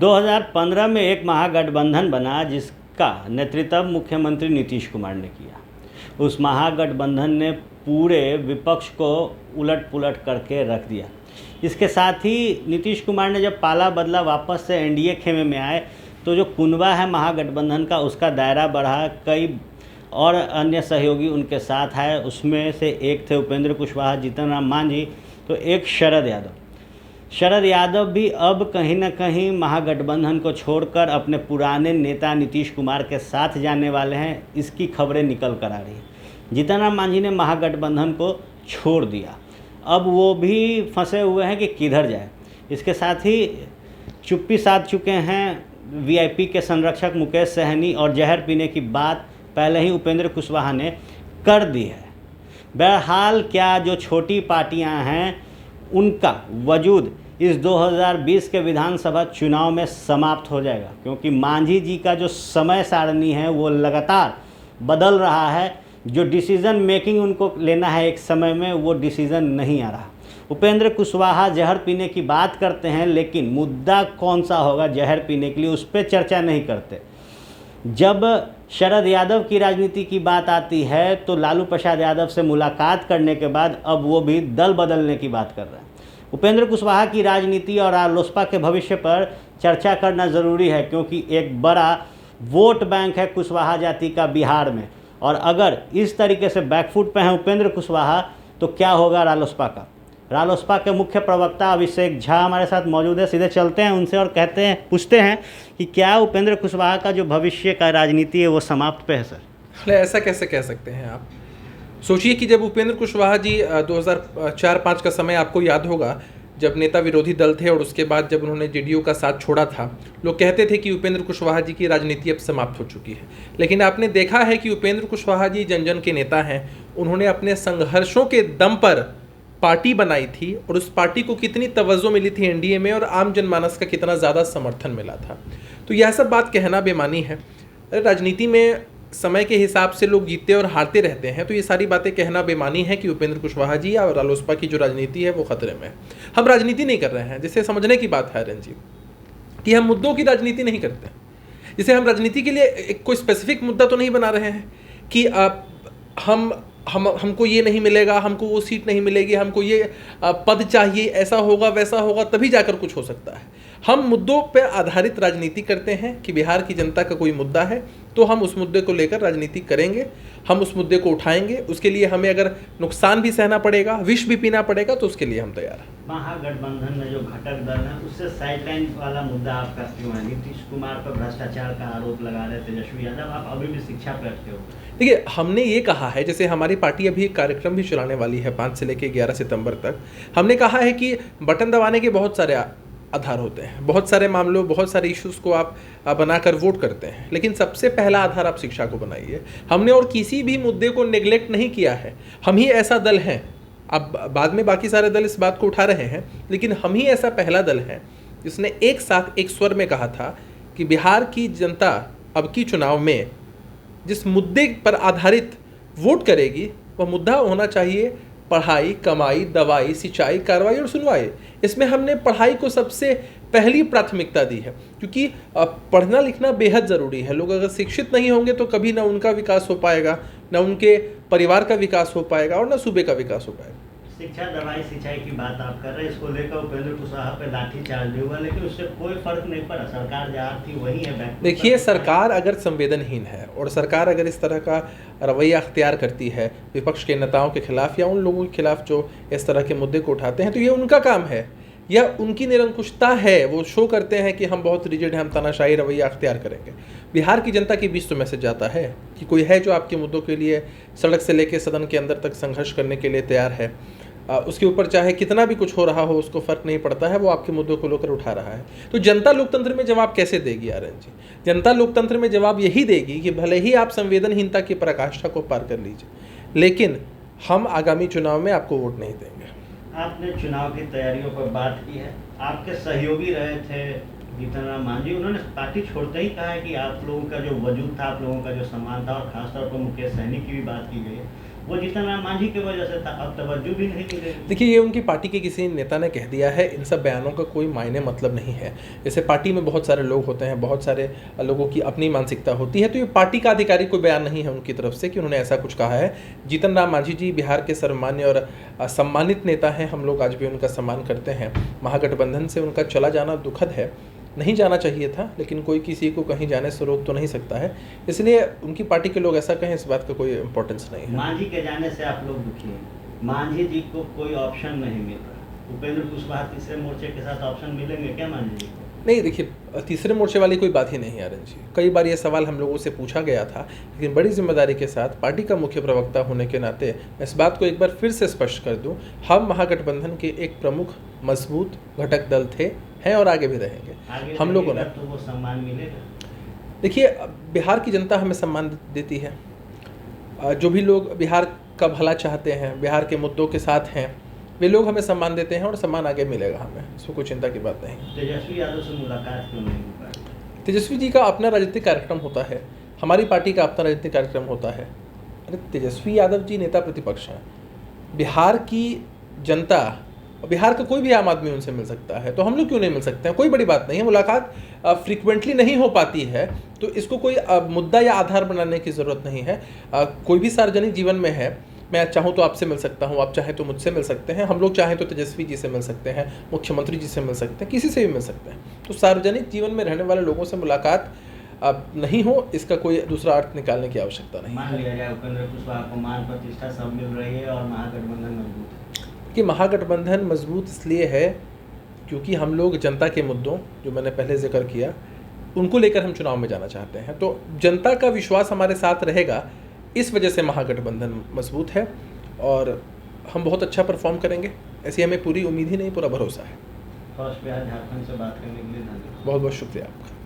2015 में एक महागठबंधन बना जिसका नेतृत्व मुख्यमंत्री नीतीश कुमार ने किया। उस महागठबंधन ने पूरे विपक्ष को उलट पुलट करके रख दिया। इसके साथ ही नीतीश कुमार ने जब पाला बदला, वापस से एनडीए खेमे में आए, तो जो कुनबा है महागठबंधन का, उसका दायरा बढ़ा। कई और अन्य सहयोगी उनके साथ आए। उसमें से एक थे उपेंद्र कुशवाहा, जीतन राम मांझी, तो एक शरद यादव। शरद यादव भी अब कहीं ना कहीं महागठबंधन को छोड़कर अपने पुराने नेता नीतीश कुमार के साथ जाने वाले हैं, इसकी खबरें निकल कर आ रही हैं। जीतन राम मांझी ने महागठबंधन को छोड़ दिया, अब वो भी फंसे हुए हैं कि किधर जाए। इसके साथ ही चुप्पी साध चुके हैं वीआईपी के संरक्षक मुकेश सहनी, और जहर पीने की बात पहले ही उपेंद्र कुशवाहा ने कर दी है। बहरहाल क्या जो छोटी पार्टियां हैं उनका वजूद इस 2020 के विधानसभा चुनाव में समाप्त हो जाएगा, क्योंकि मांझी जी का जो समय सारणी है वो लगातार बदल रहा है। जो डिसीज़न मेकिंग उनको लेना है एक समय में, वो डिसीज़न नहीं आ रहा। उपेंद्र कुशवाहा जहर पीने की बात करते हैं, लेकिन मुद्दा कौन सा होगा जहर पीने के लिए, उस पर चर्चा नहीं करते। जब शरद यादव की राजनीति की बात आती है तो लालू प्रसाद यादव से मुलाकात करने के बाद अब वो भी दल बदलने की बात कर रहे हैं। उपेंद्र कुशवाहा की राजनीति और रालोसपा के भविष्य पर चर्चा करना ज़रूरी है, क्योंकि एक बड़ा वोट बैंक है कुशवाहा जाति का बिहार में। और अगर इस तरीके से बैकफुट पे हैं उपेंद्र कुशवाहा, तो क्या होगा रालोसपा का। रालोसपा के मुख्य प्रवक्ता अभिषेक झा हमारे साथ मौजूद है। सीधे चलते हैं उनसे और पूछते हैं कि क्या उपेंद्र कुशवाहा का जो भविष्य का राजनीति है वो समाप्त पे है सर? ऐसा कैसे कह सकते हैं आप? सोचिए कि जब उपेंद्र कुशवाहा जी 2004-05 का समय आपको याद होगा, जब नेता विरोधी दल थे और उसके बाद जब उन्होंने जेडीयू का साथ छोड़ा था, लोग कहते थे कि उपेंद्र कुशवाहा जी की राजनीति अब समाप्त हो चुकी है। लेकिन आपने देखा है कि उपेंद्र कुशवाहा जी जन जन के नेता हैं। उन्होंने अपने संघर्षों के दम पर पार्टी बनाई थी और उस पार्टी को कितनी तवज्जो मिली थी एनडीए में, और आम जनमानस का कितना ज़्यादा समर्थन मिला था। तो यह सब बात कहना बेमानी है। राजनीति में समय के हिसाब से लोग जीतते और हारते रहते हैं, तो ये सारी बातें कहना बेमानी है कि उपेंद्र कुशवाहा जी और रालोसपा की जो राजनीति है वो खतरे में है। हम राजनीति नहीं कर रहे हैं, जिसे समझने की बात है रंजीत, कि हम मुद्दों की राजनीति नहीं करते हैं। जिसे हम राजनीति के लिए कोई स्पेसिफिक मुद्दा तो नहीं बना रहे हैं कि हमको ये नहीं मिलेगा, हमको वो सीट नहीं मिलेगी, हमको ये पद चाहिए, ऐसा होगा वैसा होगा तभी जाकर कुछ हो सकता है। हम मुद्दों पर आधारित राजनीति करते हैं कि बिहार की जनता का कोई मुद्दा है तो हम उस मुद्दे को लेकर राजनीति करेंगे, हम उस मुद्दे को उठाएंगे। उसके लिए हमें अगर नुकसान भी सहना पड़ेगा, विष भी पीना पड़ेगा, तो उसके लिए हम तैयार हैं। महागठबंधन में जो घटक दल है उससे साइडलाइन वाला मुद्दा आपका क्यों है? नीतीश कुमार पर भ्रष्टाचार का आरोप लगा रहे तेजस्वी यादव, आप अभी भी शिक्षा पे अटके हो। देखिए, हमने ये कहा है, जैसे हमारी पार्टी अभी एक कार्यक्रम भी चलाने वाली है 5 से लेकर 11 सितंबर तक। हमने कहा है कि बटन दबाने के बहुत सारे आधार होते हैं, बहुत सारे मामलों, बहुत सारे इश्यूज को आप बनाकर वोट करते हैं, लेकिन सबसे पहला आधार आप शिक्षा को बनाइए। हमने और किसी भी मुद्दे को नेग्लेक्ट नहीं किया है। हम ही ऐसा दल हैं, अब बाद में बाकी सारे दल इस बात को उठा रहे हैं, लेकिन हम ही ऐसा पहला दल है जिसने एक साथ एक स्वर में कहा था कि बिहार की जनता अब की चुनाव में जिस मुद्दे पर आधारित वोट करेगी वह मुद्दा होना चाहिए पढ़ाई, कमाई, दवाई, सिंचाई, कार्रवाई और सुनवाई। इसमें हमने पढ़ाई को सबसे पहली प्राथमिकता दी है, क्योंकि पढ़ना लिखना बेहद ज़रूरी है। लोग अगर शिक्षित नहीं होंगे तो कभी ना उनका विकास हो पाएगा, ना उनके परिवार का विकास हो पाएगा और ना सूबे का विकास हो पाएगा। शिक्षा, दवाई, सिंचाई की बात आप कर रहे हैं, इसको लेकर उपेंद्र कुशवाहा पे लाठीचार्ज भी हुआ, लेकिन उससे कोई फर्क नहीं पड़ा। सरकार जहाँ थी वही है। देखिए, सरकार अगर संवेदनहीन है और सरकार अगर इस तरह का रवैया अख्तियार करती है विपक्ष के नेताओं के खिलाफ या उन लोगों के खिलाफ जो इस तरह के मुद्दे को उठाते हैं, तो ये उनका काम है या उनकी निरंकुशता है। वो शो करते हैं कि हम बहुत रिजिड हैं, हम तानाशाही रवैया अख्तियार करेंगे। बिहार की जनता के बीच तो मैसेज जाता है कि कोई है जो आपके मुद्दों के लिए सड़क से लेकर सदन के अंदर तक संघर्ष करने के लिए तैयार है। उसके ऊपर चाहे कितना भी कुछ हो रहा हो उसको फर्क नहीं पड़ता है, वो आपके मुद्दों को लेकर उठा रहा है। तो जनता लोकतंत्र में जवाब कैसे देगी आर्यन जी? जनता लोकतंत्र में जवाब यही देगी कि भले ही आप संवेदनहीनता की पराकाष्ठा को पार कर लीजिए, लेकिन हम आगामी चुनाव में आपको वोट नहीं देंगे। आपने चुनाव की तैयारियों पर बात की है, आपके सहयोगी रहे थे जीतन राम मांझी, उन्होंने पार्टी छोड़ते ही कहा है कि आप लोगों का जो वजूद था, आप लोगों का जो सम्मान था, और खासतौर पर मुकेश सहनी की भी बात की गई है, वो जीतन राम मांझी की वजह से था, अब तवज्जो भी नहीं मिलेगी। देखिए, ये उनकी पार्टी के किसी नेता ने कह दिया है, इन सब बयानों का कोई मायने मतलब नहीं है। जैसे पार्टी में बहुत सारे लोग होते हैं, बहुत सारे लोगों की अपनी मानसिकता होती है, तो ये पार्टी का आधिकारिक कोई बयान नहीं है उनकी तरफ से कि उन्होंने ऐसा कुछ कहा है। जीतन राम मांझी जी बिहार के सर्वमान्य और सम्मानित नेता हैं, हम लोग आज भी उनका सम्मान करते हैं। महागठबंधन से उनका चला जाना दुखद है, नहीं जाना चाहिए था, लेकिन कोई किसी को कहीं जाने से रोक तो नहीं सकता है, इसलिए उनकी पार्टी के लोग ऐसा कहें, इस बात का कोई इम्पोर्टेंस नहीं है। मांझी के जाने से आप लोग दुखी हैं, मांझी जी को कोई ऑप्शन नहीं मिल रहा। उपेंद्र कुशवाहा तीसरे मोर्चे के साथ ऑप्शन मिलेंगे क्या मांझी जी को? नहीं, देखिए, तीसरे मोर्चे वाली कोई बात ही नहीं है आर्यन जी। कई बार ये सवाल हम लोगों से पूछा गया था, लेकिन बड़ी जिम्मेदारी के साथ पार्टी का मुख्य प्रवक्ता होने के नाते मैं इस बात को एक बार फिर से स्पष्ट कर दूं, हम महागठबंधन के एक प्रमुख मजबूत घटक दल थे, हैं और आगे भी रहेंगे। आगे हम लोगों ने, तो वो सम्मान मिलेगा। देखिए, बिहार की जनता हमें सम्मान देती है। जो भी लोग बिहार का भला चाहते हैं, बिहार के मुद्दों के साथ हैं, वे लोग हमें सम्मान देते हैं और सम्मान आगे मिलेगा हमें, इसमें कोई चिंता की बात नहीं। तेजस्वी यादव से मुलाकात क्यों नहीं हो पाई? तेजस्वी जी का अपना राजनीतिक कार्यक्रम होता है, हमारी पार्टी का अपना राजनीतिक कार्यक्रम होता है। अरे, तेजस्वी यादव जी नेता प्रतिपक्ष हैं, बिहार की जनता, बिहार का कोई भी आम आदमी उनसे मिल सकता है, तो हम लोग क्यों नहीं मिल सकते हैं? कोई बड़ी बात नहीं है। मुलाकात फ्रीक्वेंटली नहीं हो पाती है, तो इसको कोई मुद्दा या आधार बनाने की ज़रूरत नहीं है। कोई भी सार्वजनिक जीवन में है, मैं चाहूँ तो आपसे मिल सकता हूँ, आप चाहें तो मुझसे मिल सकते हैं, हम लोग चाहें तो तेजस्वी जी से मिल सकते हैं, मुख्यमंत्री जी से मिल सकते हैं, किसी से भी मिल सकते हैं। तो सार्वजनिक जीवन में रहने वाले लोगों से मुलाकात नहीं हो, इसका कोई दूसरा अर्थ निकालने की आवश्यकता नहीं। मान लिया जाए उपेंद्र कुशवाहा को मान प्रतिष्ठा सब मिल रही है और महागठबंधन मजबूत है। कि महागठबंधन मजबूत इसलिए है क्योंकि हम लोग जनता के मुद्दों, जो मैंने पहले जिक्र किया, उनको लेकर हम चुनाव में जाना चाहते हैं, तो जनता का विश्वास हमारे साथ रहेगा, इस वजह से महागठबंधन मजबूत है और हम बहुत अच्छा परफॉर्म करेंगे, ऐसी हमें पूरी उम्मीद ही नहीं, पूरा भरोसा है। फर्स्ट बिहार झारखंड से बात करने के लिए धन्यवाद। बहुत बहुत शुक्रिया आपका।